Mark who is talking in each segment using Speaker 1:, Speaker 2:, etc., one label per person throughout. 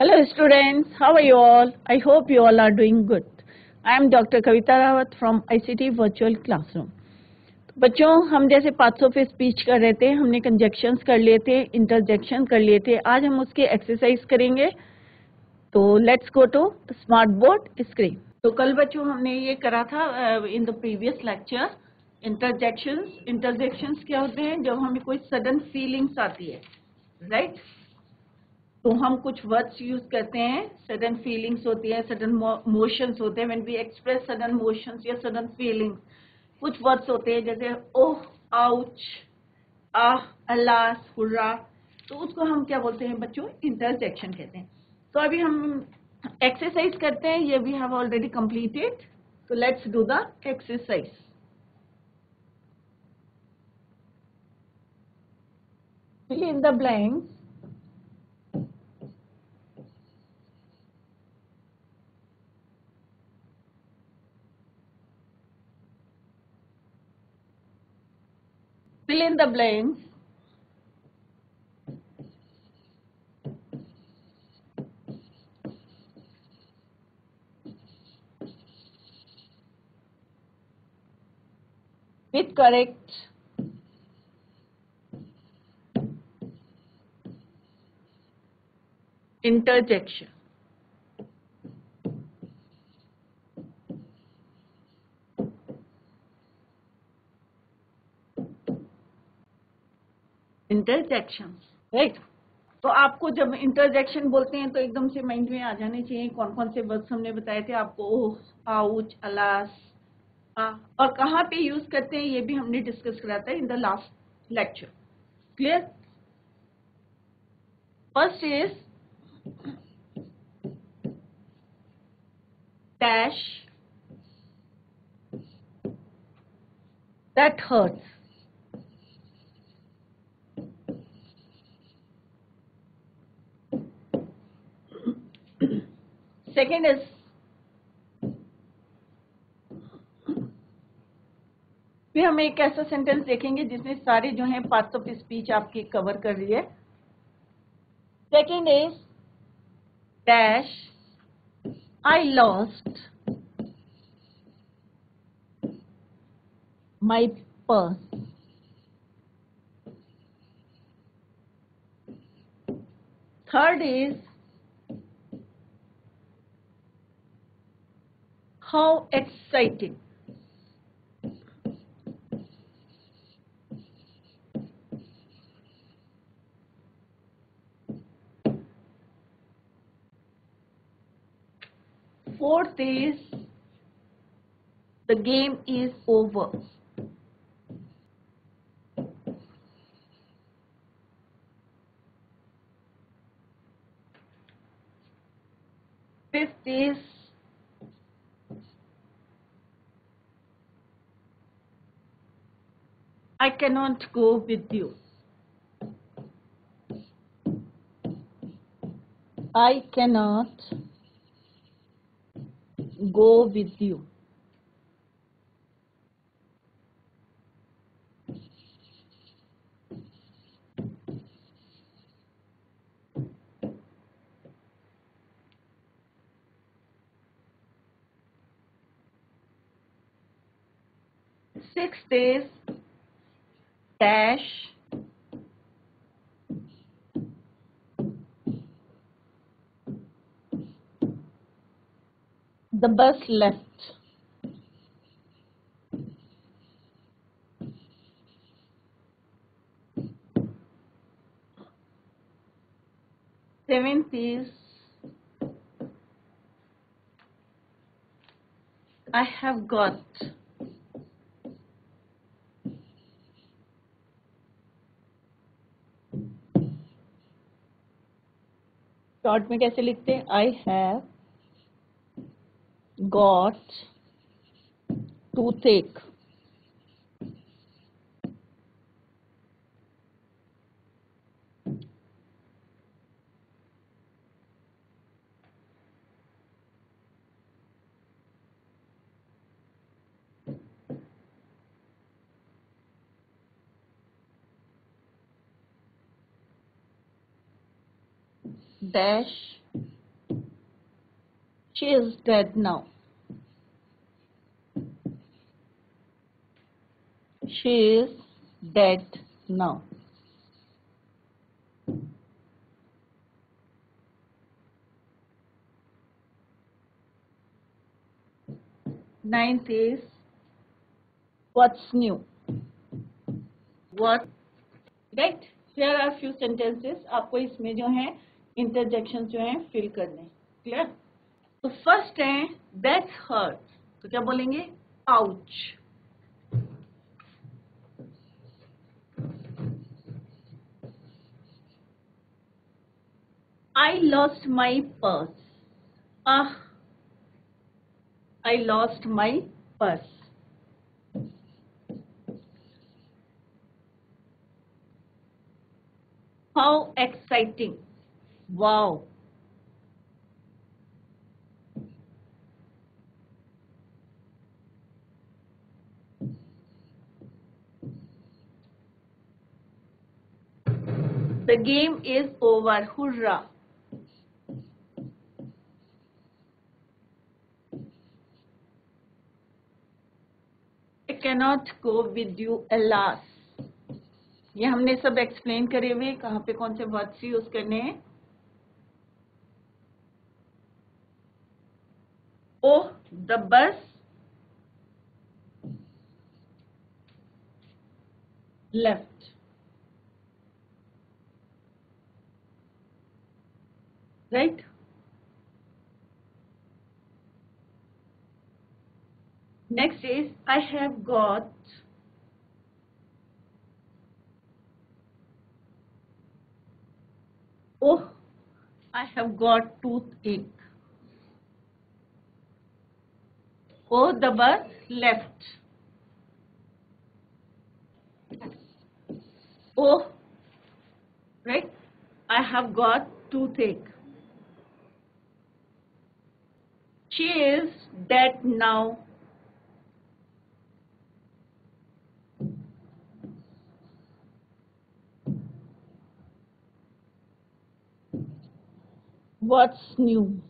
Speaker 1: Hello students, how are you all? I hope you all are doing good. I am Dr. Kavita Rawat from ICT Virtual Classroom. बच्चों, हम जैसे parts of speech कर रहे थे, हमने conjunctions कर लिए थे, इंटरजेक्शन कर लिए थे. आज हम उसके एक्सरसाइज करेंगे. तो let's go to smart board screen. तो कल बच्चों हमने ये करा था in the previous lecture. Interjections क्या होते हैं? जब हमें कोई सडन फीलिंग्स आती है, राइट? तो हम कुछ वर्ड्स यूज करते हैं. सडन फीलिंग्स होती है, सडन मोशंस होते हैं. When we express sudden motions या सडन फीलिंग्स, कुछ वर्ड्स होते हैं जैसे oh, ouch, ah, alas, hurrah. तो उसको हम क्या बोलते हैं बच्चों? इंटरजेक्शन कहते हैं. तो अभी हम एक्सरसाइज करते हैं. ये वी हैव ऑलरेडी कंप्लीटेड. तो let's do the exercise. Fill in the blanks. Fill in the blanks with correct interjection. Interjection, right? तो आपको जब इंटरजेक्शन बोलते हैं तो एकदम से माइंड में आ जाने चाहिए कौन कौन से वर्ड्स हमने बताए थे आपको. ओह, आउच, अलास, और कहाँ पे यूज करते हैं ये भी हमने डिस्कस करा था in the last lecture. Clear? First is dash, that hurts. Second is फिर हम एक ऐसा सेंटेंस देखेंगे जिसमें सारे जो हैं पार्ट्स ऑफ स्पीच आपकी कवर कर रही है. Second is dash, I lost my purse. Third is how exciting. Fourth is the game is over. Fifth is I cannot go with you. I cannot go with you. Sixth is dash, the bus left. Seventh is I have got. Short में कैसे लिखते हैं? I have got toothache. Dash, She is dead now. She is dead now. Ninth is what's new. What, right? Here are few sentences. आपको इसमें जो है interjections जो है fill करने. Clear? तो first है that hurts. तो क्या बोलेंगे? Ouch. I lost my purse. Ah, I lost my purse. How exciting. Wow. The game is over. Hurrah. I cannot go with you, alas. ये हमने सब एक्सप्लेन करे हुए कहाँ पे कौन से वर्ड्स यूज करने हैं. Oh, the bus left. Right? Next is I have got oh, I have got toothache. Oh, the bus left. Oh, right? I have got toothache. She is dead now. What's new?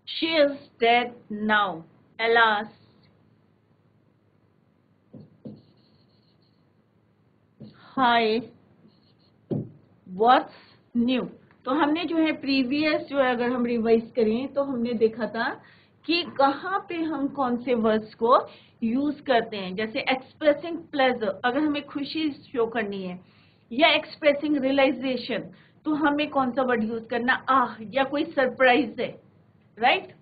Speaker 1: She is dead now. Alas. Hi. What's new? तो हमने जो है previous जो है अगर हम revise करें तो हमने देखा था कि कहाँ पे हम कौन से वर्ड्स को यूज करते हैं. जैसे एक्सप्रेसिंग प्लेजर, अगर हमें खुशी शो करनी है, या एक्सप्रेसिंग रियलाइजेशन, तो हमें कौन सा वर्ड यूज करना? आह, या कोई सरप्राइज है. Right?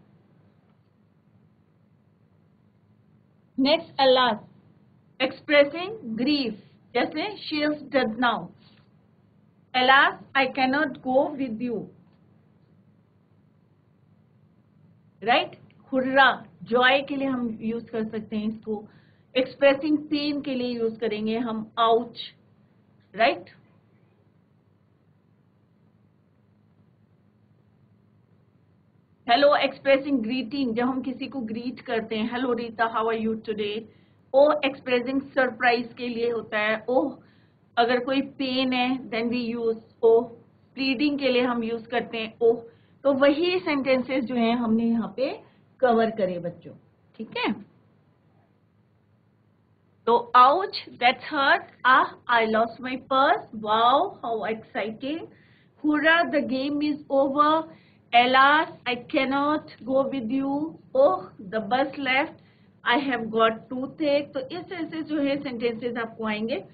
Speaker 1: Next, alas, expressing grief, जैसे she is dead now. Alas, I cannot go with you. Right? Hurrah, joy के लिए हम यूज कर सकते हैं इसको. एक्सप्रेसिंग पेन के लिए यूज करेंगे हम ouch. Right? Hello, expressing greeting, जब हम किसी को ग्रीट करते हैं, hello Rita, how are you today. Oh, expressing surprise के लिए होता है ओह. अगर कोई पेन है then we use oh. Pleading के लिए हम यूज करते हैं ओ. तो वही सेंटेंसेस जो हैं हमने यहाँ पे कवर करे बच्चों. ठीक है? तो ouch, that's hurt. Ah, I lost my purse. Wow, how exciting. Hurrah, the game is over. Alas, I cannot go with you. Oh, the bus left. I have got toothache. तो इस तरह से जो है सेंटेंसेस आपको आएंगे.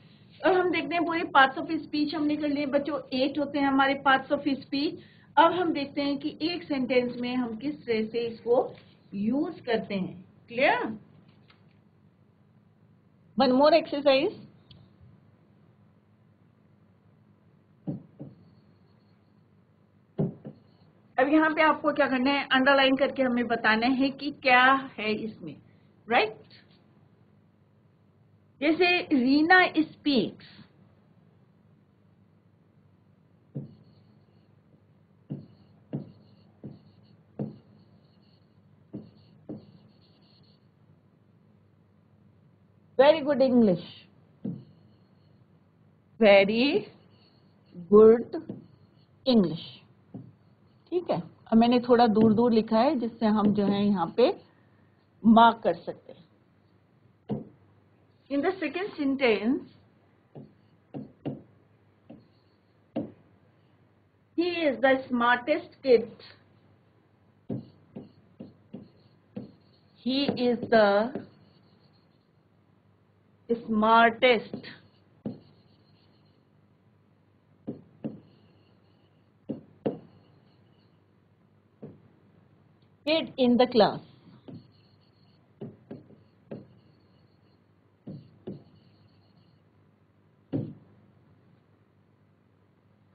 Speaker 1: और हम देखते हैं पूरे पार्ट्स ऑफ स्पीच हमने कर लिए बच्चों. 8 होते हैं हमारे पार्ट्स ऑफ स्पीच. अब हम देखते हैं कि एक सेंटेंस में हम किस तरह से इसको यूज करते हैं. क्लियर? One more exercise. अब यहाँ पे आपको क्या करना है? अंडरलाइन करके हमें बताना है कि क्या है इसमें. राइट? जैसे Reena speaks. Very good English. Very good English. ठीक है, अब मैंने थोड़ा दूर दूर लिखा है जिससे हम जो है यहाँ पे मार्क कर सकते हैं। In the second sentence, he is the smartest kid. He is the smartest kid in the class.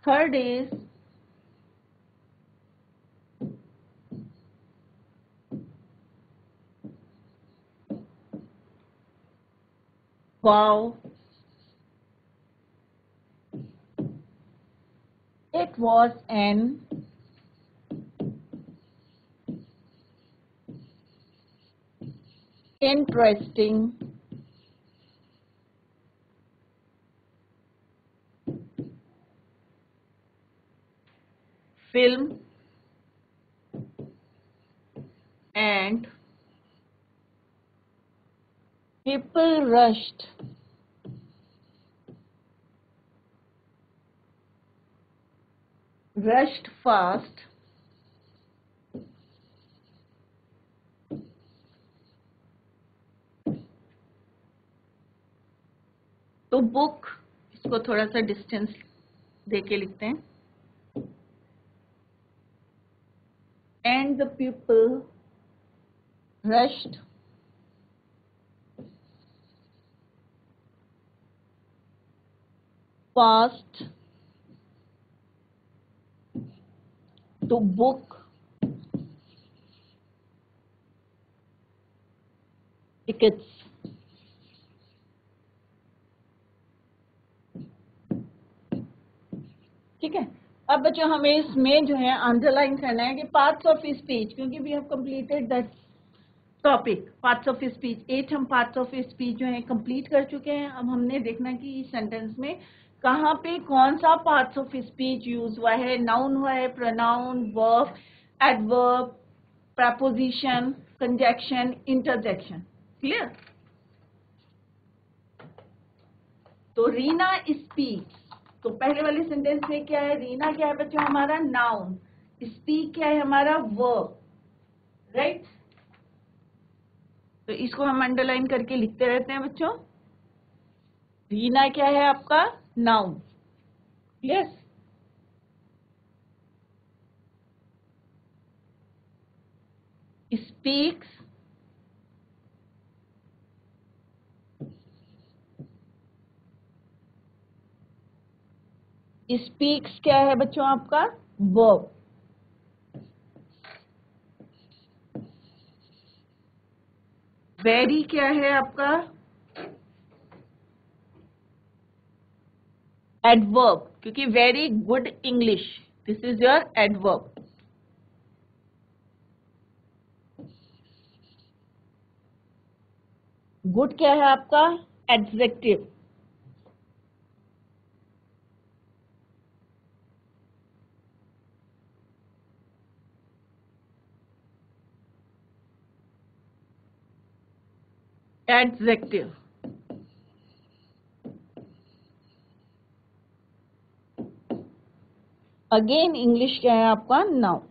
Speaker 1: Third is, wow, it was an interesting film and people rushed fast तो बुक, इसको थोड़ा सा distance देके लिखते हैं, and the people rushed fast to book tickets. ठीक है, अब बच्चों हमें इसमें जो है अंडरलाइन करना है कि पार्ट्स ऑफ स्पीच, क्योंकि we have completed that topic parts of speech. 8 हम पार्ट्स ऑफ स्पीच जो है कंप्लीट कर चुके हैं। अब हमने देखना कि इस सेंटेंस में कहाँ पे कौन सा पार्ट्स ऑफ स्पीच यूज हुआ है, नाउन हुआ है, pronoun, verb, adverb, preposition, conjunction, interjection. Clear? तो रीना स्पीक्स, तो पहले वाले सेंटेंस में क्या है, रीना क्या है बच्चों हमारा नाउन, स्पीक क्या है हमारा वर्ब, राइट? तो इसको हम अंडरलाइन करके लिखते रहते हैं बच्चों। रीना क्या है आपका नाउन, यस। स्पीक्स स्पीक्स क्या है बच्चों आपका वर्ब। वेरी क्या है आपका एडवर्ब, क्योंकि very good English, this is your adverb. Good क्या है आपका एडजेक्टिव। एडजेक्टिव अगेन इंग्लिश क्या है आपका नाउन।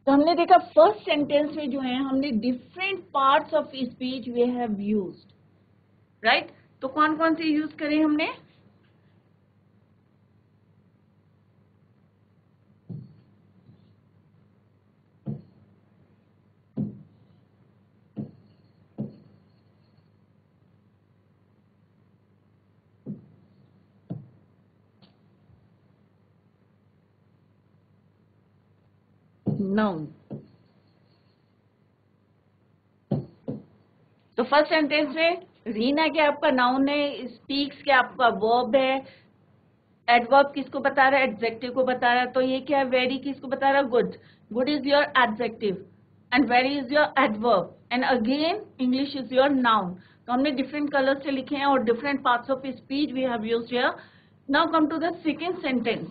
Speaker 1: तो हमने देखा फर्स्ट सेंटेंस में जो है हमने different parts of speech we have used, right? तो कौन कौन से यूज करें हमने? नाउन। तो फर्स्ट सेंटेंस में रीना क्या आपका नाउन है, स्पीक्स क्या आपका वर्ब है, एडवर्ब किसको बता रहा है, एडजेक्टिव को बता रहा है। तो ये क्या है, वेरी किसको बता रहा है, good. Good is your adjective and very is your adverb and again English is your noun. तो हमने डिफरेंट कलर से लिखे हैं और different parts of speech we have used here. Now come to the second sentence.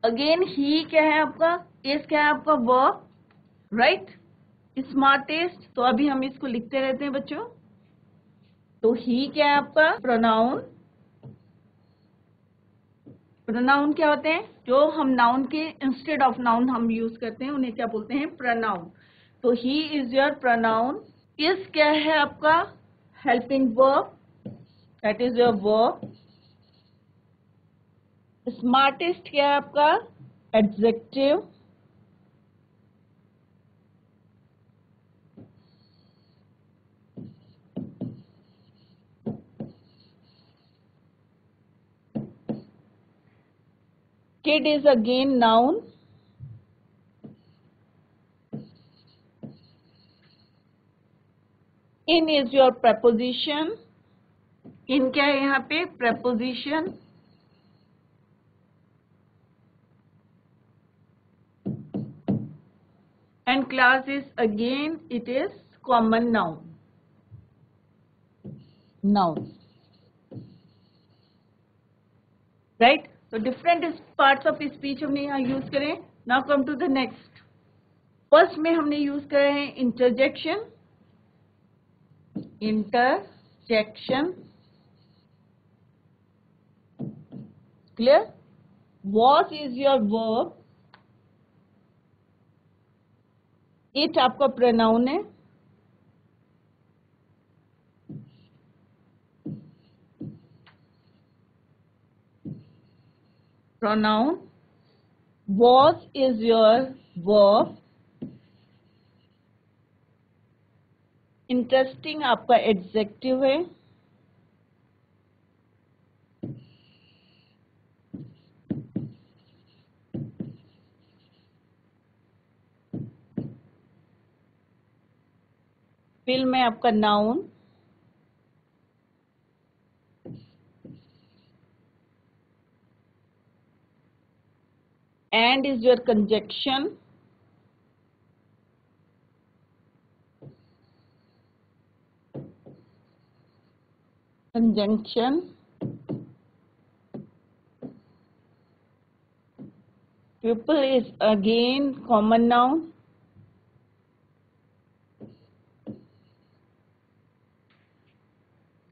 Speaker 1: Again he क्या है आपका, is क्या है आपका वर्ब, राइट. स्मार्टेस्ट, तो अभी हम इसको लिखते रहते हैं बच्चों. तो ही क्या है आपका प्रोनाउन. प्रोनाउन क्या होते हैं, जो हम नाउन के इंस्टेड ऑफ नाउन हम यूज करते हैं उन्हें क्या बोलते हैं, प्रोनाउन. तो ही इज योर प्रोनाउन. इज क्या है आपका helping verb, that is your verb. Smartest क्या है आपका adjective. Kid is again noun. In is your preposition. In क्या है यहाँ पे preposition. And class is again it is common noun. Noun. Right? तो डिफरेंट पार्ट्स ऑफ स्पीच हमने यहाँ यूज करें. Now come to the next. First में हमने यूज करे हैं interjection. Interjection clear. Was is your verb. It आपका pronoun है. Pronoun. Was is your verb. Interesting आपका adjective है. Film है आपका noun. And is your conjunction. Conjunction. Pupil is again common noun.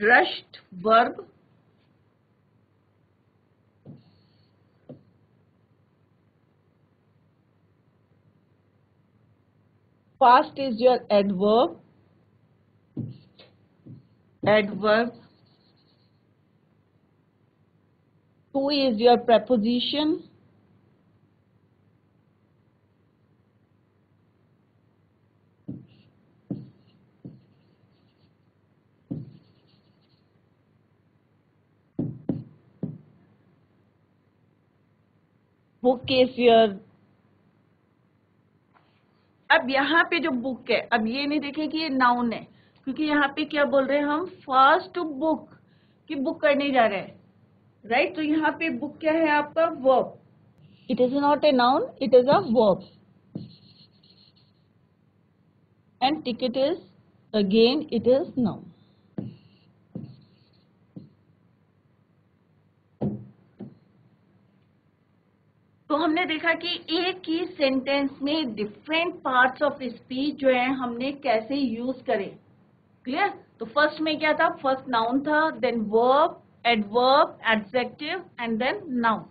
Speaker 1: Rushed verb. Fast is your adverb. Adverb. To is your preposition. Book is your. अब यहाँ पे जो book है, अब ये नहीं देखें कि ये नाउन है, क्योंकि यहाँ पे क्या बोल रहे हैं हम, फास्ट बुक की बुक करने जा रहे हैं, राइट. तो यहाँ पे बुक क्या है आपका verb. It is not a noun, it is a verb. And ticket is again it is noun. तो हमने देखा कि एक ही सेंटेंस में डिफरेंट पार्ट्स ऑफ स्पीच जो है हमने कैसे यूज करें. क्लियर. तो फर्स्ट में क्या था, फर्स्ट नाउन था, then verb, adverb, adjective and then noun.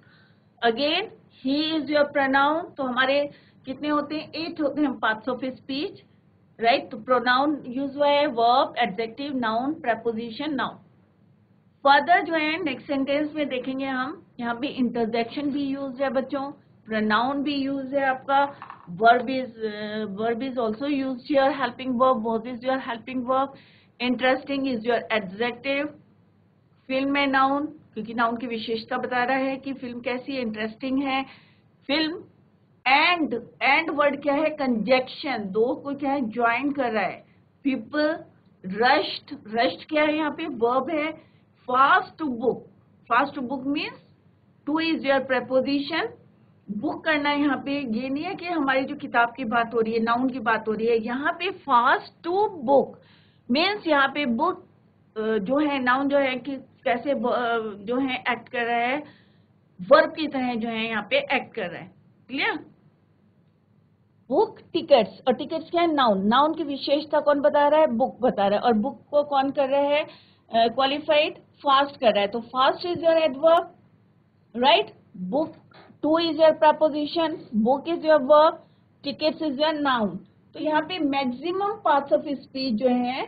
Speaker 1: Again he is your pronoun. तो हमारे कितने होते हैं, 8 होते हैं पार्ट्स ऑफ स्पीच, राइट. तो प्रोनाउन यूज हुआ है, verb, adjective, noun, preposition, noun. Further जो है नेक्स्ट सेंटेंस में देखेंगे हम, यहाँ पे इंटरजेक्शन भी यूज है बच्चों, प्रोनाउन भी यूज है आपका, verb is also use here, helping verb, was is your helping verb, interesting is your adjective, film है नाउन, क्योंकि नाउन की विशेषता बता रहा है कि फिल्म कैसी है, इंटरेस्टिंग है फिल्म. एंड वर्ड क्या है, कंजक्शन, दो को क्या है ज्वाइन कर रहा है. पीपल, रश्ड क्या है यहाँ पे, वर्ब है. Fast to book means to is your preposition. Book करना है यहाँ पे, ये नहीं है कि हमारी जो किताब की बात हो रही है, नाउन की बात हो रही है. यहाँ पे फास्ट टू बुक, मीन्स यहाँ पे बुक जो है नाउन जो है कि कैसे जो है एक्ट कर रहा है, वर्ब की तरह जो है यहाँ पे एक्ट कर रहा है। क्लियर? बुक टिकट्स, और टिकट्स क्या है? नाउन। नाउन की विशेषता कौन बता रहा है? बुक बता रहा है। और बुक को कौन कर रहा है? क्वालिफाइड फास्ट कर रहा है। तो fast is your adverb, right? Book to is your preposition, book is your verb, tickets is your noun. तो यहाँ पे मैक्सिमम पार्ट्स ऑफ स्पीच जो है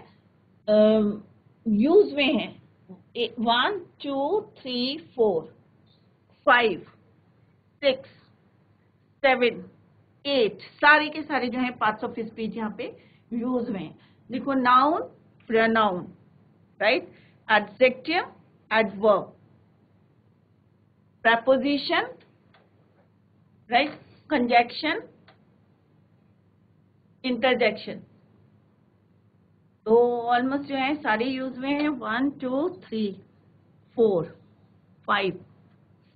Speaker 1: यूज में है। 1 2 3 4 5 6 7 8 सारे के सारे जो है पार्ट्स ऑफ स्पीच यहाँ पे यूज में है। देखो, noun, pronoun, right? Adjective, adverb, preposition, right? Conjunction, interjection। तो ऑलमोस्ट जो है सारे यूज में है। 1 2 3 4 5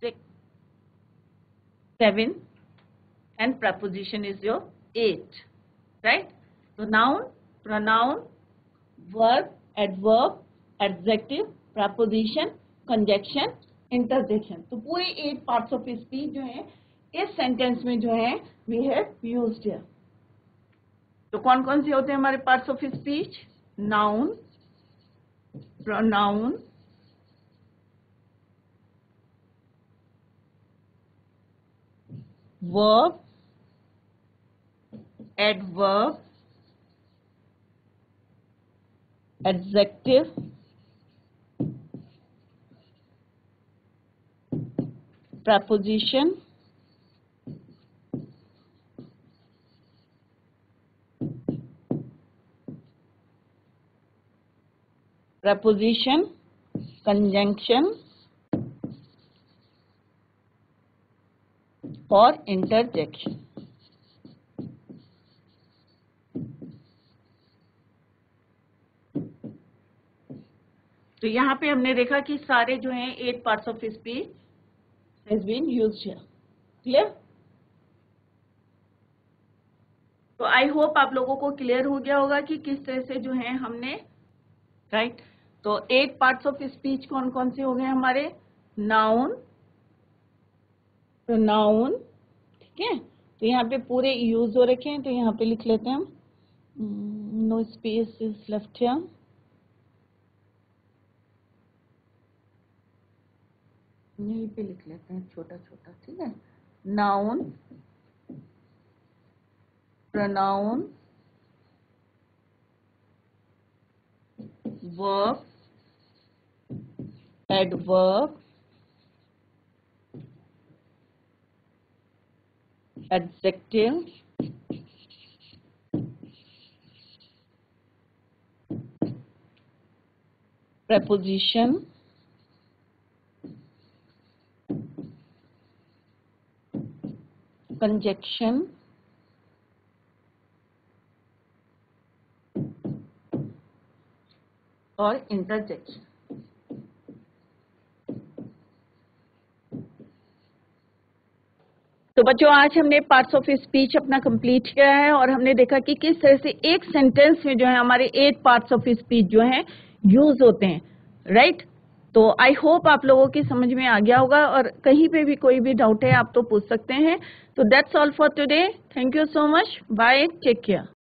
Speaker 1: 6 7 and preposition is your 8, right? तो noun, pronoun, verb, adverb, adjective, preposition, conjunction, interjection। तो पूरे 8 पार्ट्स ऑफ स्पीच जो है इस सेंटेंस में जो है वी हैव यूज्ड हियर। तो कौन कौन से होते हैं हमारे parts of speech? Noun, pronoun, verb, adverb, adjective, preposition, conjunction और interjection। तो यहाँ पे हमने देखा कि सारे जो हैं 8 parts of speech has been used here। Clear? तो आई होप आप लोगों को क्लियर हो गया होगा कि किस तरह से जो है हमने, राइट? तो 8 पार्ट्स ऑफ स्पीच कौन कौन से हो गए हमारे? नाउन, प्रोनाउन, ठीक है? तो यहाँ पे पूरे यूज हो रखे हैं, तो यहाँ पे लिख लेते हैं हम। No space is left here. यहीं पे लिख लेते हैं छोटा छोटा, ठीक है? Noun, pronoun, verb, adverb, adjective, preposition, conjunction और interjection। तो बच्चों, आज हमने पार्ट्स ऑफ स्पीच अपना कंप्लीट किया है और हमने देखा कि किस तरह से एक सेंटेंस में जो है हमारे 8 पार्ट्स ऑफ स्पीच जो है यूज होते हैं, राइट? तो आई होप आप लोगों की समझ में आ गया होगा, और कहीं पे भी कोई भी डाउट है आप तो पूछ सकते हैं। तो that's all for today. Thank you so much. Bye, take care.